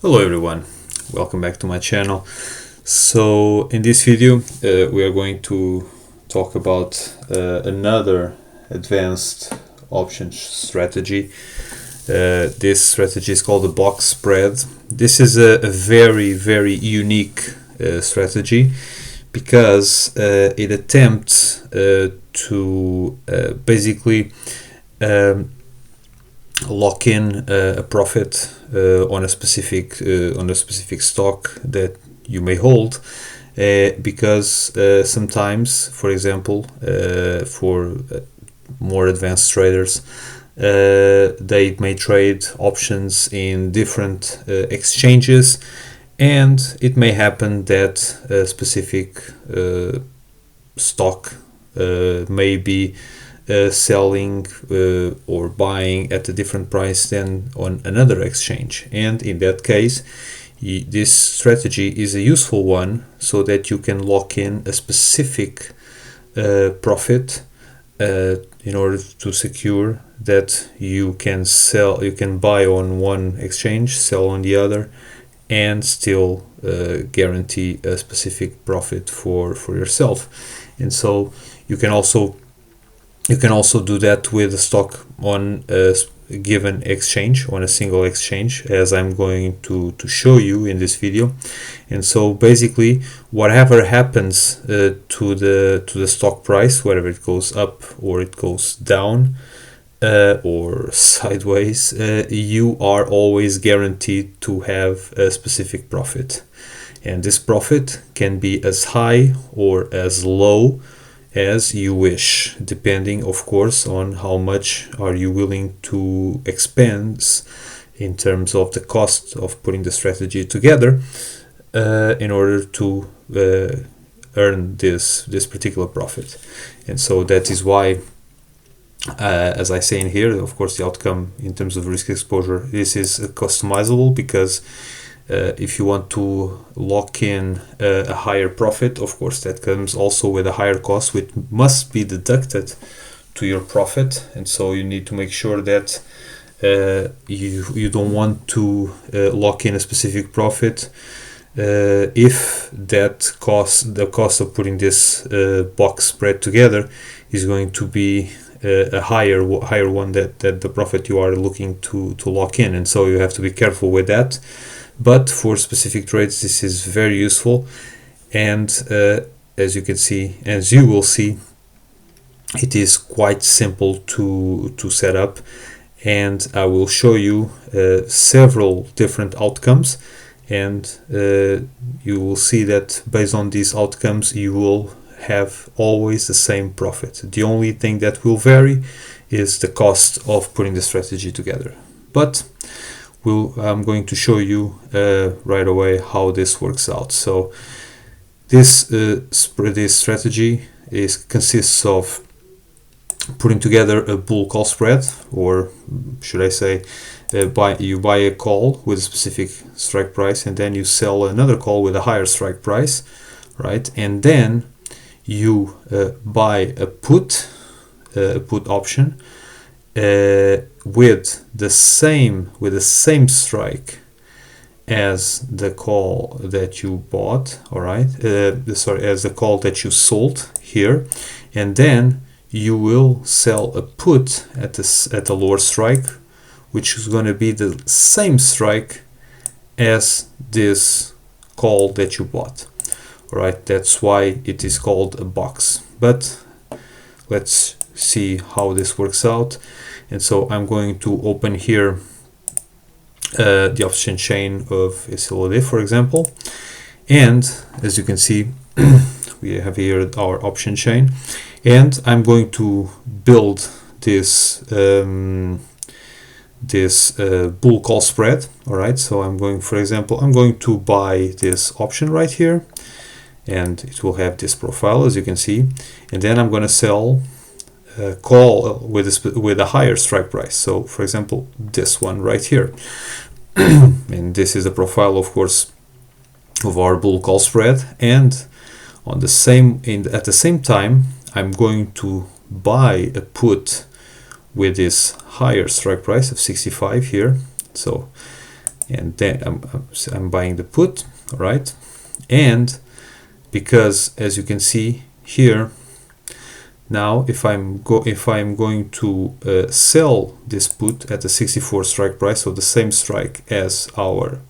Hello everyone, welcome back to my channel. So in this video we are going to talk about another advanced option strategy. This strategy is called the box spread. This is a very unique strategy because it attempts to basically lock in a profit on a specific stock that you may hold, because sometimes, for example, for more advanced traders, they may trade options in different exchanges, and it may happen that a specific stock may be selling or buying at a different price than on another exchange, and in that case this strategy is a useful one so that you can lock in a specific profit in order to secure that you can buy on one exchange, sell on the other, and still guarantee a specific profit for yourself. And so you can also do that with a stock on a given exchange, on a single exchange, as I'm going to show you in this video. And so basically, whatever happens to the stock price, whether it goes up or it goes down or sideways, you are always guaranteed to have a specific profit. And this profit can be as high or as low as you wish, depending of course on how much are you willing to expense in terms of the cost of putting the strategy together in order to earn this particular profit. And so that is why, as I say in here, of course the outcome in terms of risk exposure, this is customizable, because if you want to lock in a higher profit, of course that comes also with a higher cost, which must be deducted to your profit. And so you need to make sure that you don't want to lock in a specific profit if that the cost of putting this box spread together is going to be a higher one that the profit you are looking to lock in. And so you have to be careful with that. But for specific trades, this is very useful, and as you will see, it is quite simple to set up, and I will show you several different outcomes, and you will see that based on these outcomes you will have always the same profit. The only thing that will vary is the cost of putting the strategy together. But I'm going to show you right away how this works out. So this strategy consists of putting together a bull call spread, or should I say, you buy a call with a specific strike price, and then you sell another call with a higher strike price, right? And then you buy a put option with the same strike as the call that you bought, all right, as the call that you sold here, and then you will sell a put at a lower strike, which is going to be the same strike as this call that you bought. All right, that's why it is called a box. But let's see how this works out. And so I'm going to open here the option chain of SLOD, for example, and as you can see we have here our option chain, and I'm going to build this bull call spread. All right, so I'm going to buy this option right here, and it will have this profile, as you can see, and then I'm going to sell call with a higher strike price. So for example, this one right here, and this is a profile, of course, of our bull call spread. And at the same time, I'm going to buy a put with this higher strike price of 65 here. So and then I'm buying the put, all right? And because, as you can see here, now if I'm going to sell this put at the 64 strike price, so the same strike as our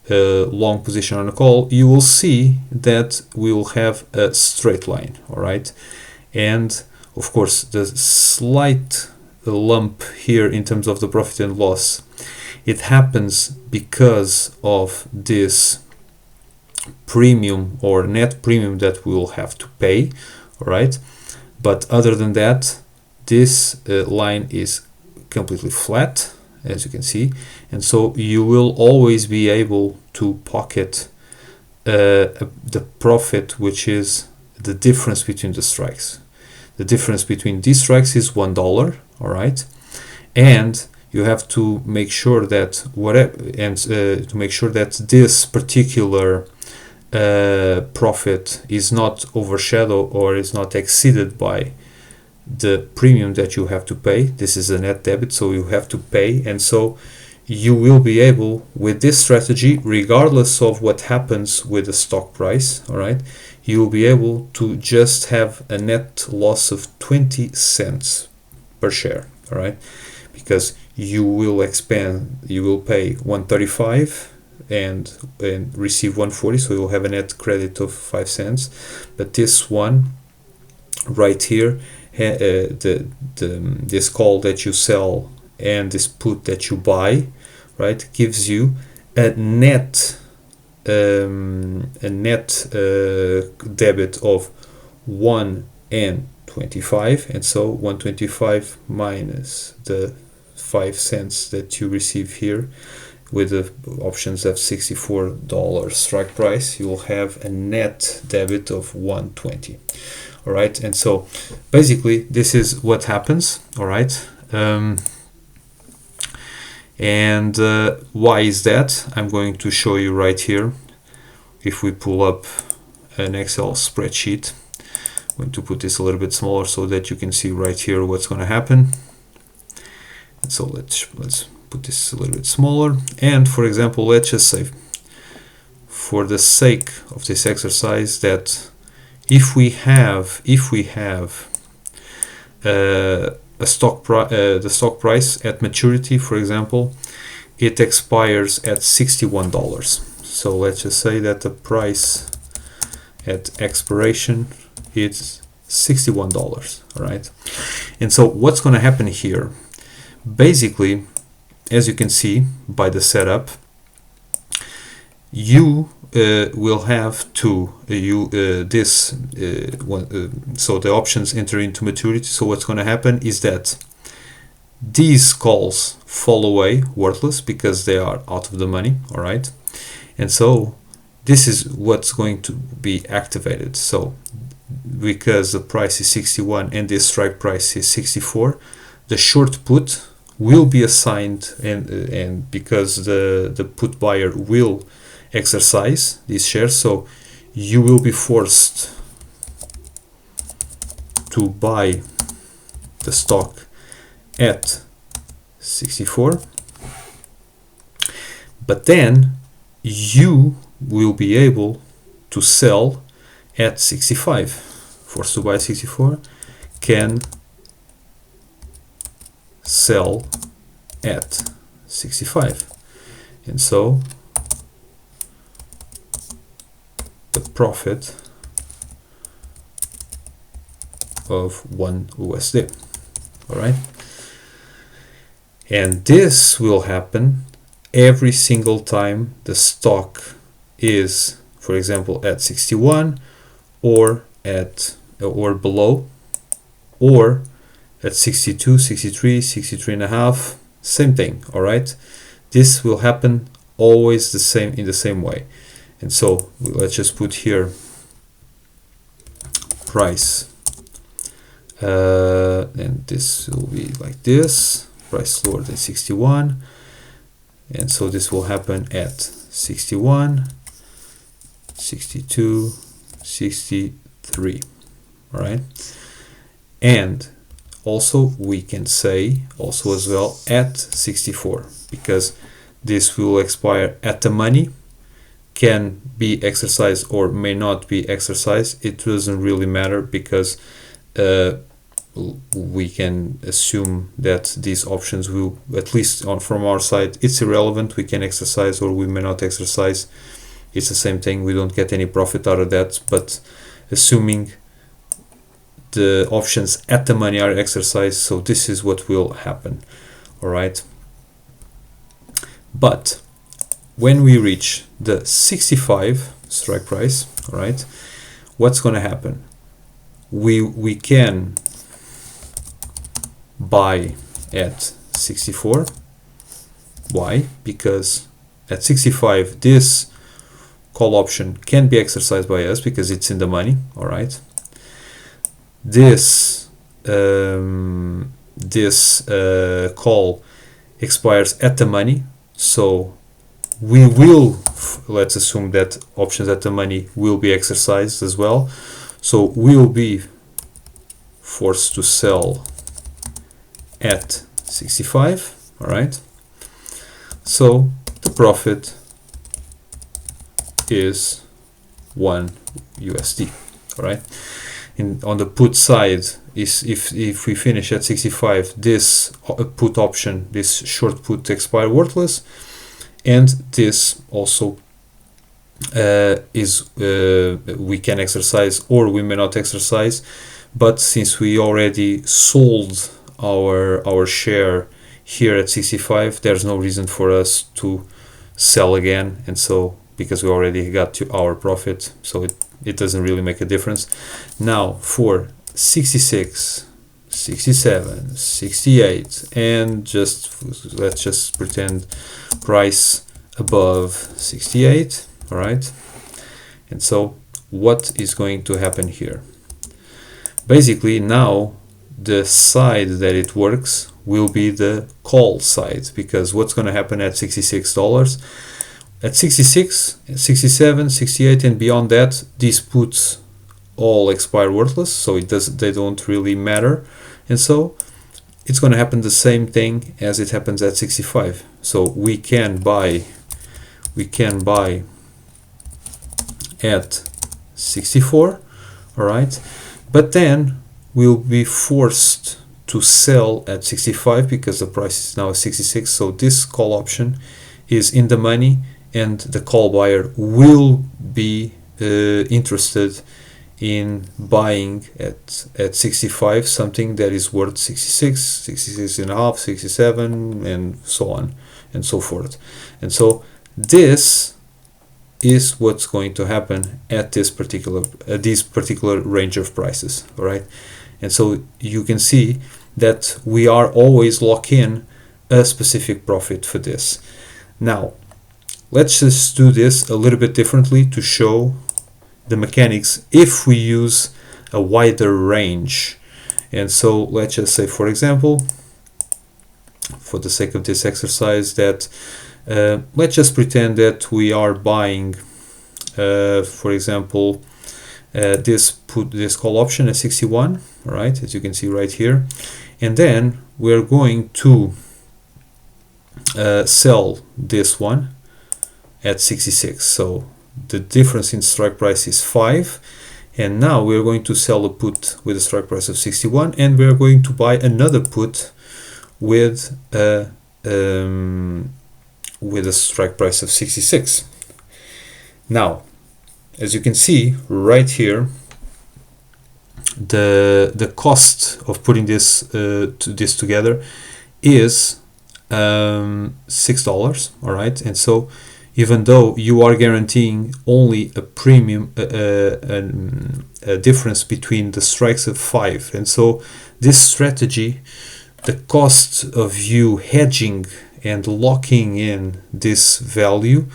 long position on a call, you will see that we will have a straight line, all right? And of course, the slight lump here in terms of the profit and loss, it happens because of this premium or net premium that we will have to pay, all right? But other than that, this line is completely flat, as you can see, and so you will always be able to pocket the profit, which is the difference between the strikes. The difference between these strikes is $1, all right? And you have to make sure that to make sure that this particular profit is not overshadowed or is not exceeded by the premium that you have to pay. This is a net debit, so you have to pay, and so you will be able, with this strategy, regardless of what happens with the stock price, all right, you will be able to just have a net loss of 20 cents per share, all right, because you will pay 135 and receive 140, so you'll have a net credit of 5 cents. But this one right here, this call that you sell and this put that you buy, right, gives you a net debit of 1.25, and so 125 minus the 5 cents that you receive here with the options of $64 strike price, you will have a net debit of 120. All right, and so basically this is what happens, all right? Why is that? I'm going to show you right here. If we pull up an Excel spreadsheet, I'm going to put this a little bit smaller so that you can see right here what's going to happen. And so let's put this a little bit smaller, and for example, let's just say, for the sake of this exercise, that if we have the stock price at maturity, for example, it expires at $61. So let's just say that the price at expiration is $61, all right? And so what's going to happen here? Basically, as you can see by the setup, you will have to so the options enter into maturity. So what's going to happen is that these calls fall away worthless because they are out of the money, all right? And so this is what's going to be activated. So because the price is 61 and this strike price is 64, the short put will be assigned, and because the put buyer will exercise these shares, so you will be forced to buy the stock at 64, but then you will be able to sell at 65. Forced to buy 64, can sell at 65, and so the profit of $1. All right, and this will happen every single time the stock is, for example, at 61 or below, or at 62, 63, 63 and a half, same thing. All right, this will happen always in the same way. And so let's just put here price, and this will be like this, price lower than 61, and so this will happen at 61, 62, 63. All right, and also we can say also as well at 64, because this will expire at the money, can be exercised or may not be exercised. It doesn't really matter because we can assume that these options will, at least from our side, it's irrelevant. We can exercise or we may not exercise. It's the same thing. We don't get any profit out of that. But assuming the options at the money are exercised, so this is what will happen. All right. But when we reach the 65 strike price, all right, what's going to happen? We can buy at 64. Why? Because at 65 this call option can be exercised by us because it's in the money. All right. This call expires at the money, so we will, let's assume that options at the money will be exercised as well, so we will be forced to sell at 65. All right, so the profit is 1 USD. All right, on the put side is if we finish at 65, this put option, this short put, expire worthless, and this also we can exercise or we may not exercise. But since we already sold our share here at 65, there's no reason for us to sell again, and so because we already got to our profit, so it doesn't really make a difference. Now for 66, 67, 68, and let's just pretend price above 68. All right, and so what is going to happen here? Basically, now the side that it works will be the call side, because what's going to happen at $66? At 66, 67, 68, and beyond that, these puts all expire worthless, so they don't really matter, and so it's going to happen the same thing as it happens at 65. So we can buy at 64, all right, but then we'll be forced to sell at 65 because the price is now 66. So this call option is in the money, and the call buyer will be interested in buying at 65 something that is worth 66, 66 and a half, 67, and so on and so forth. And so this is what's going to happen at this particular range of prices. All right, and so you can see that we are always lock in a specific profit for this. Now let's just do this a little bit differently to show the mechanics if we use a wider range. And so let's just say, for example, for the sake of this exercise, that let's just pretend that we are buying for example this call option at 61, all right, as you can see right here, and then we're going to sell this one at 66. So the difference in strike price is 5, and now we're going to sell a put with a strike price of 61, and we're going to buy another put with a strike price of 66. Now, as you can see right here, the cost of putting this together is $6, all right, and so even though you are guaranteeing only a premium, a difference between the strikes of 5, and so this strategy, the cost of you hedging and locking in this value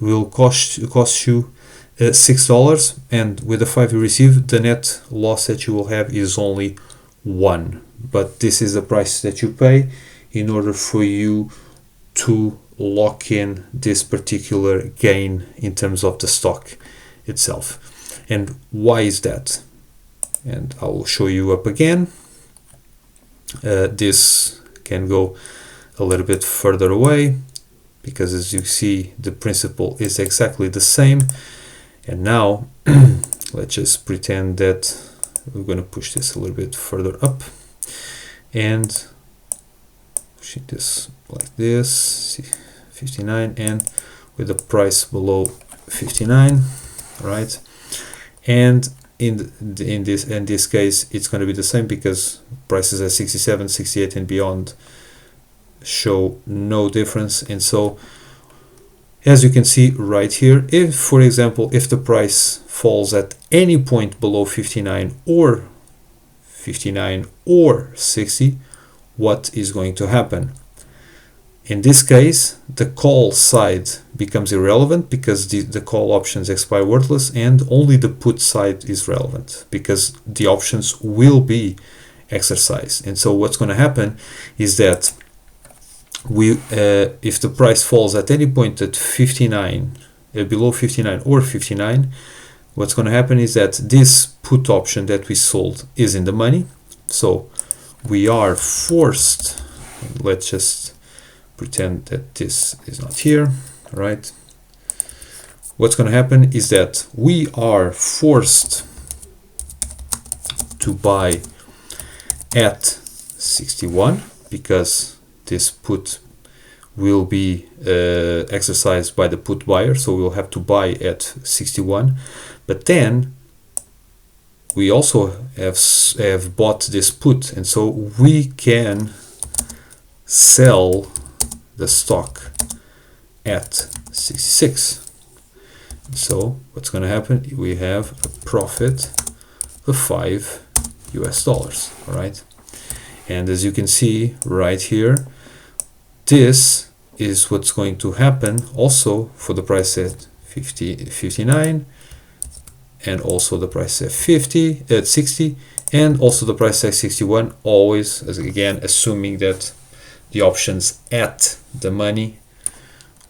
will cost you $6, and with the 5 you receive, the net loss that you will have is only 1. But this is the price that you pay in order for you to lock in this particular gain in terms of the stock itself. And why is that? And I will show you up again. This can go a little bit further away. because as you see the principle is exactly the same. And now let's just pretend that we're going to push this a little bit further up and pushing this like this, 59, and with the price below 59, right? And in this case it's going to be the same, because prices at 67, 68 and beyond show no difference. And so as you can see right here, if for example if the price falls at any point below 59 or 60, what is going to happen? In this case, the call side becomes irrelevant because the call options expire worthless, and only the put side is relevant because the options will be exercised. And so what's going to happen is that if the price falls at any point at 59, below 59 or 59, what's going to happen is that this put option that we sold is in the money. So we are forced, let's just pretend that this is not here, right? What's going to happen is that we are forced to buy at 61 because this put will be exercised by the put buyer, so we'll have to buy at 61. But then we also have bought this put, and so we can sell the stock at 66. So what's going to happen? We have a profit of $5 US, all right? And as you can see right here, this is what's going to happen also for the price at 59, and also the price at 60, and also the price at 61, always, as again, assuming that the options at the money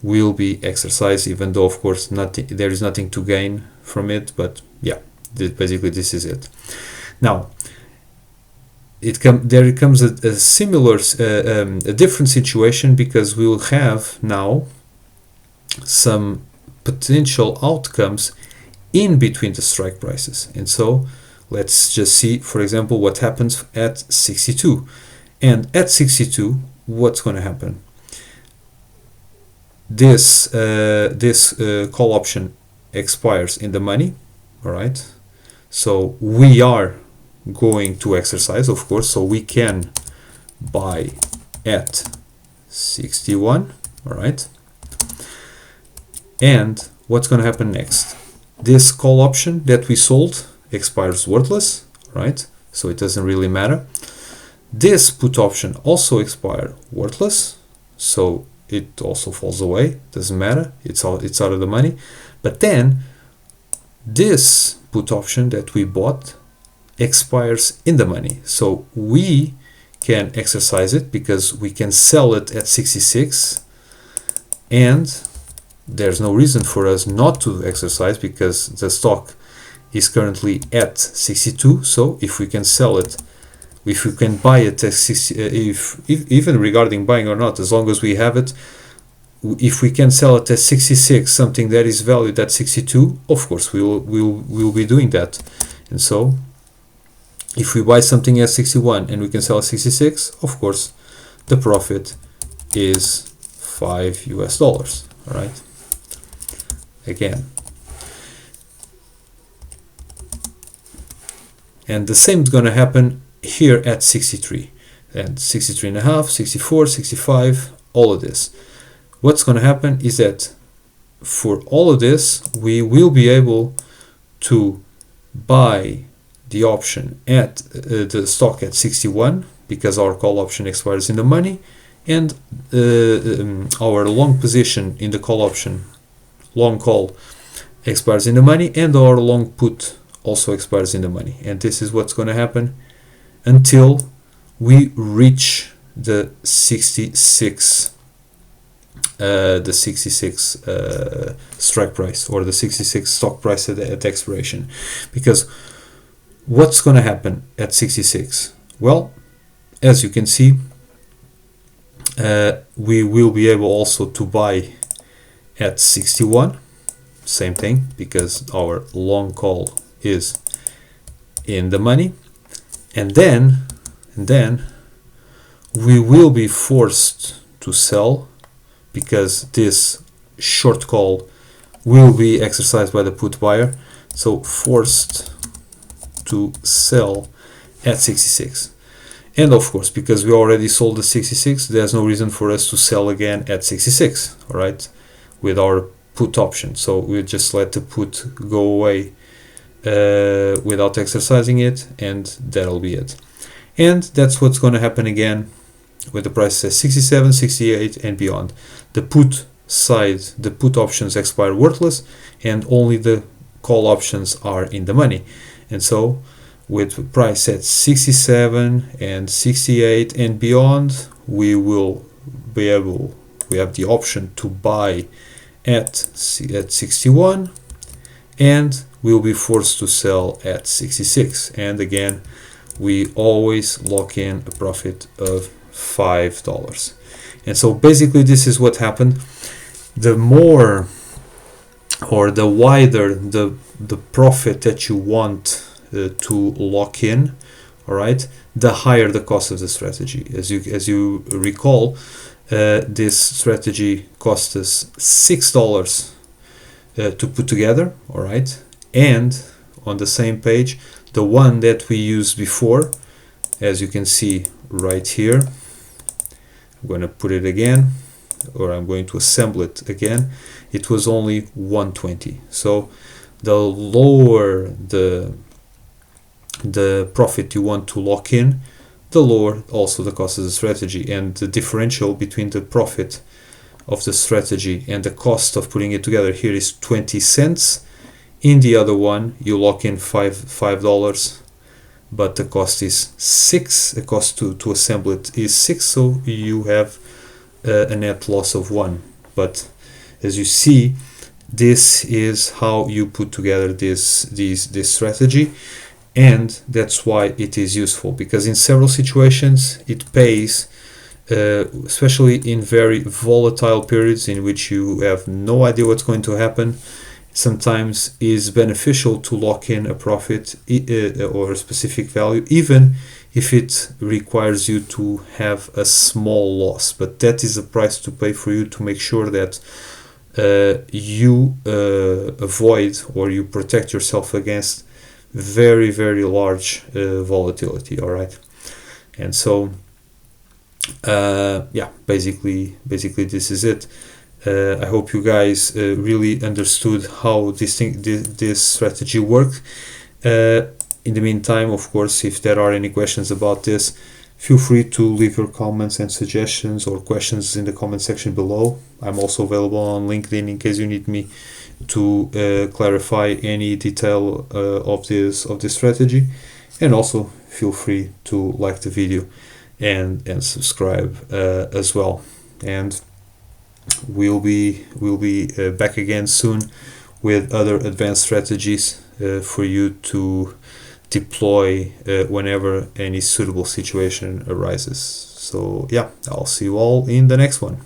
will be exercised, even though of course there is nothing to gain from it, but yeah, basically this is it. Now there comes a similar a different situation, because we will have now some potential outcomes in between the strike prices. And so let's just see, for example, what happens at 62. And at 62, what's going to happen? This call option expires in the money, all right? So we are going to exercise, of course, so we can buy at 61, all right? And what's going to happen next? This call option that we sold expires worthless, right? So it doesn't really matter. This put option also expires worthless, so it also falls away, doesn't matter, it's out of the money. But then this put option that we bought expires in the money, so we can exercise it because we can sell it at 66, and there's no reason for us not to exercise because the stock is currently at 62. So if we can sell it, if we can buy it at 60, if even regarding buying or not, as long as we have it, if we can sell it at 66, something that is valued at 62, of course we'll be doing that. And so if we buy something at 61 and we can sell at 66, of course the profit is $5 US, all right? Again, and the same is going to happen here at 63 and 63 and a half, 64, 65, all of this. What's going to happen is that for all of this we will be able to buy the option at the stock at 61 because our call option expires in the money, and our long position in the call option, long call, expires in the money, and our long put also expires in the money. And this is what's going to happen until we reach the 66 strike price, or the 66 stock price at expiration. Because what's going to happen at 66? Well, as you can see, we will be able also to buy at 61, same thing, because our long call is in the money, and then we will be forced to sell because this short call will be exercised by the put buyer, so forced to sell at 66. And of course, because we already sold the 66, there's no reason for us to sell again at 66, all right, with our put option. So we'll just let the put go away without exercising it, and that'll be it. And that's what's going to happen again with the price at 67, 68 and beyond. The put side, the put options expire worthless, and only the call options are in the money. And so with price at 67 and 68 and beyond, we will be able, we have the option to buy at 61, and we'll be forced to sell at 66. And again, we always lock in a profit of $5. And so basically this is what happened. The more or the wider the profit that you want to lock in, all right, the higher the cost of the strategy. As you recall, this strategy cost us $6 to put together, all right, and on the same page, the one that we used before, as you can see right here, I'm going to put it again, or I'm going to assemble it again, it was only 120. So the lower the profit you want to lock in, the lower also the cost of the strategy, and the differential between the profit of the strategy and the cost of putting it together here is 20 cents. In the other one, you lock in $5, but the cost is 6. The cost to assemble it is 6, so you have a net loss of 1. But as you see, this is how you put together this strategy, and that's why it is useful, because in several situations it pays, especially in very volatile periods in which you have no idea what's going to happen. Sometimes is beneficial to lock in a profit or a specific value, even if it requires you to have a small loss. But that is a price to pay for you to make sure that you avoid or you protect yourself against very, very large volatility. All right, and so yeah, basically this is it. I hope you guys really understood how this strategy works. In the meantime, of course, if there are any questions about this, feel free to leave your comments and suggestions or questions in the comment section below. I'm also available on LinkedIn in case you need me to clarify any detail of this strategy. And also feel free to like the video and subscribe as well. And we'll be back again soon with other advanced strategies for you to deploy whenever any suitable situation arises. So yeah, I'll see you all in the next one.